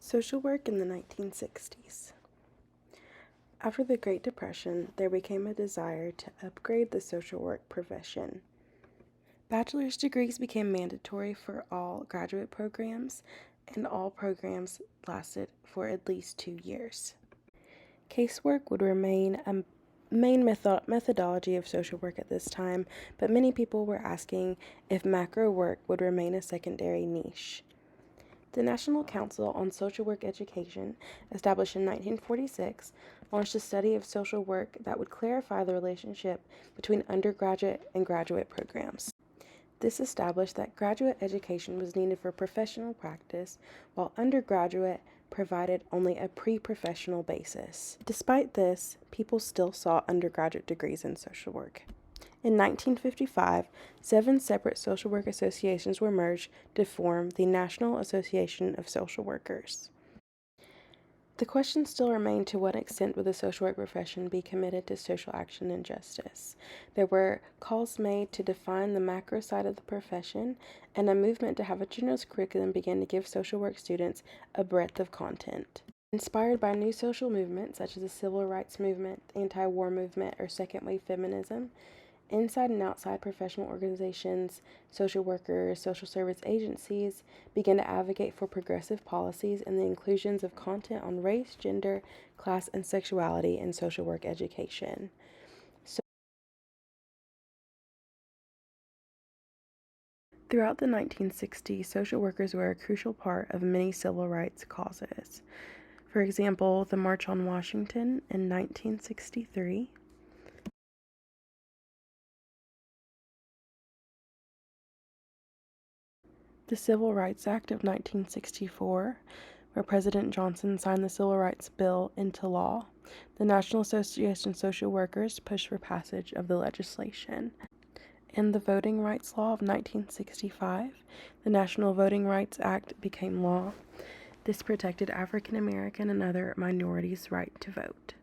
Social work in the 1960s. After the Great Depression, there became a desire to upgrade the social work profession. Bachelor's degrees became mandatory for all graduate programs, and all programs lasted for at least 2 years. Casework would remain a main methodology of social work at this time, but many people were asking if macro work would remain a secondary niche. The National Council on Social Work Education, established in 1946, launched a study of social work that would clarify the relationship between undergraduate and graduate programs. This established that graduate education was needed for professional practice, while undergraduate provided only a pre-professional basis. Despite this, people still sought undergraduate degrees in social work. In 1955, 7 separate social work associations were merged to form the National Association of Social Workers. The question still remained, to what extent would the social work profession be committed to social action and justice? There were calls made to define the macro side of the profession, and a movement to have a generous curriculum began to give social work students a breadth of content. Inspired by new social movements such as the civil rights movement, the anti-war movement, or second wave feminism, inside and outside professional organizations, social workers, social service agencies began to advocate for progressive policies and the inclusions of content on race, gender, class, and sexuality in social work education. Throughout the 1960s, social workers were a crucial part of many civil rights causes. For example, the March on Washington in 1963, the Civil Rights Act of 1964, where President Johnson signed the Civil Rights Bill into law. The National Association of Social Workers pushed for passage of the legislation. In the Voting Rights Law of 1965, the National Voting Rights Act became law. This protected African American and other minorities' right to vote.